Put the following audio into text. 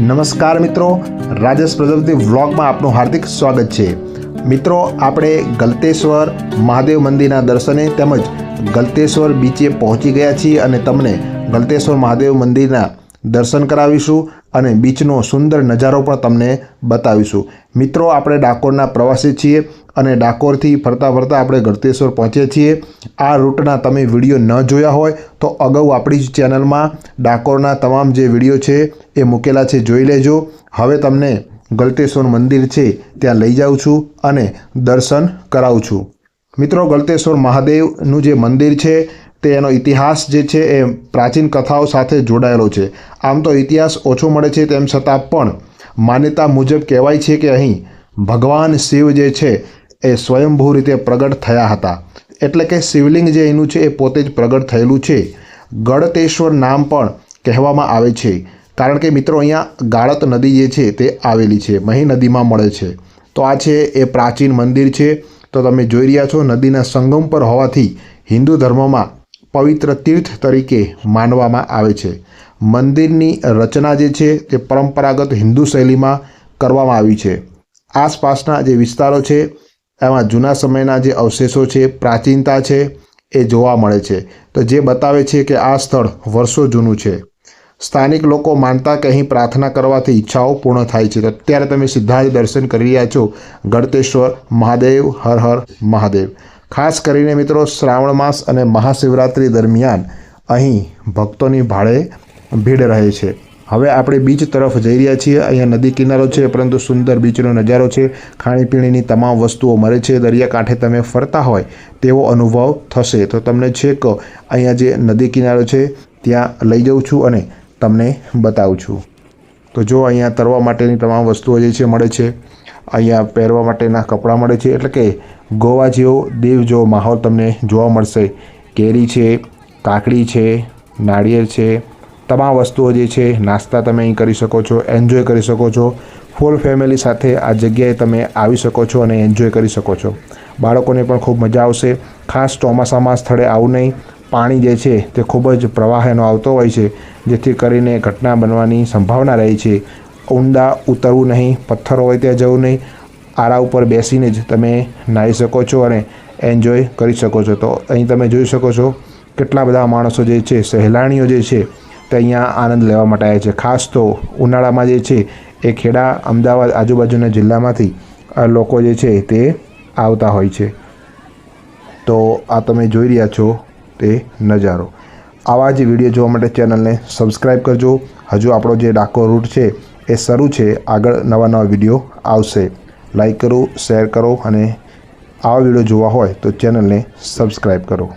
નમસ્કાર મિત્રો, રાજેશ પ્રજાપતિ વ્લોગમાં આપનું હાર્દિક સ્વાગત છે। મિત્રો, આપણે ગલતેશ્વર મહાદેવ મંદિરના દર્શને તેમજ ગલતેશ્વર બીચે પહોંચી ગયા છીએ અને તમને ગલતેશ્વર મહાદેવ મંદિરના દર્શન કરાવીશું અને બીચનો સુંદર નજારો પણ તમને બતાવીશું। મિત્રો, આપણે ડાકોરના પ્રવાસી છીએ અને ડાકોરથી ફરતા ફરતા આપણે ગલતેશ્વર પહોંચીએ છીએ। આ રૂટના તમે વિડીયો ન જોયા હોય તો અગાઉ આપણી જ ચેનલમાં ડાકોરના તમામ જે વિડીયો છે એ મૂકેલા છે, જોઈ લેજો। હવે તમને ગલતેશ્વર મંદિર છે ત્યાં લઈ જાઉં છું અને દર્શન કરાવું છું। મિત્રો, ગલતેશ્વર મહાદેવનું જે મંદિર છે તેનો ઇતિહાસ જે છે એ પ્રાચીન કથાઓ સાથે જોડાયેલો છે। આમ તો ઇતિહાસ ઓછો મળે છે, તેમ છતાં પણ માન્યતા મુજબ કહેવાય છે કે અહીં ભગવાન શિવ જે છે એ સ્વયંભૂ રીતે પ્રગટ થયા હતા, એટલે કે શિવલિંગ જે એનું છે એ પોતે જ પ્રગટ થયેલું છે। ગળતેશ્વર નામ પણ કહેવામાં આવે છે કારણ કે મિત્રો અહીંયા ગાળત નદી જે છે તે આવેલી છે, મહી નદીમાં મળે છે। તો આ છે એ પ્રાચીન મંદિર છે। તો તમે જોઈ રહ્યા છો નદીના સંગમ પર હોવાથી હિન્દુ ધર્મમાં પવિત્ર તીર્થ તરીકે માનવામાં આવે છે। મંદિરની રચના જે છે તે પરંપરાગત હિન્દુ શૈલીમાં કરવામાં આવી છે। આસપાસના જે વિસ્તારો છે એમાં જૂના સમયના જે અવશેષો છે, પ્રાચીનતા છે એ જોવા મળે છે, તો જે બતાવે છે કે આ સ્થળ વર્ષો જૂનું છે। સ્થાનિક લોકો માનતા કે અહીં પ્રાર્થના કરવાથી ઈચ્છાઓ પૂર્ણ થાય છે। તો અત્યારે તમે સીધા જ દર્શન કરી રહ્યા છો ગળતેશ્વર મહાદેવ, હર હર મહાદેવ। ખાસ કરીને મિત્રો શ્રાવણ માસ અને મહાશિવરાત્રિ દરમિયાન અહીં ભક્તોની ભારે ભીડ રહે છે। હવે આપણે બીચ તરફ જઈ રહ્યા છીએ। અહીંયા નદી કિનારો છે પરંતુ સુંદર બીચનો નજારો છે। ખાણીપીણીની તમામ વસ્તુઓ મળે છે। દરિયાકાંઠે તમે ફરતા હોય તેવો અનુભવ થશે। તો તમને છેક અહીંયા જે નદી કિનારો છે ત્યાં લઈ જાઉં છું અને તમને બતાવું છું। તો જો અહીંયા તરવા માટેની તમામ વસ્તુઓ જે છે મળે છે। અહીંયા પહેરવા માટેના કપડાં મળે છે, એટલે કે ગોવા જેવો દેવ જેવો માહોલ તમને જોવા મળશે। કેરી છે, કાકડી છે, નાળિયેર છે, તમામ વસ્તુઓ જે છે નાસ્તા તમે અહીં કરી શકો છો, એન્જોય કરી શકો છો। ફૂલ ફેમિલી સાથે આ જગ્યાએ તમે આવી શકો છો અને એન્જોય કરી શકો છો। બાળકોને પણ ખૂબ મજા આવશે। ખાસ ચોમાસામાં સ્થળે આવું નહીં, પાણી જે છે તે ખૂબ જ પ્રવાહનો આવતો હોય છે, જેથી કરીને ઘટના બનવાની સંભાવના રહે છે। ઊંડા ઉતરવું નહીં, પથ્થરો હોય ત્યાં જવું નહીં, આરા ઉપર બેસીને જ તમે નાહી શકો છો અને એન્જોય કરી શકો છો। તો અહીં તમે જોઈ શકો છો કેટલા બધા માણસો જે છે, સહેલાણીઓ જે છે તે અહીંયા આનંદ લેવા માટે આવ્યા છે। ખાસ તો ઉનાળામાં જે છે એ ખેડા, અમદાવાદ આજુબાજુના જિલ્લામાંથી લોકો જે છે તે આવતા હોય છે। તો આ તમે જોઈ રહ્યા છો તે નજારો। આવા જ વિડીયો જોવા માટે ચેનલને સબસ્ક્રાઈબ કરજો। હજુ આપણો જે ડાકોર રૂટ છે એ શરૂ છે, આગળ નવા નવા વિડીયો આવશે। લાઈક કરો, શેર કરો અને આવા વિડીયો જોવા હોય તો ચેનલને સબસ્ક્રાઈબ કરો।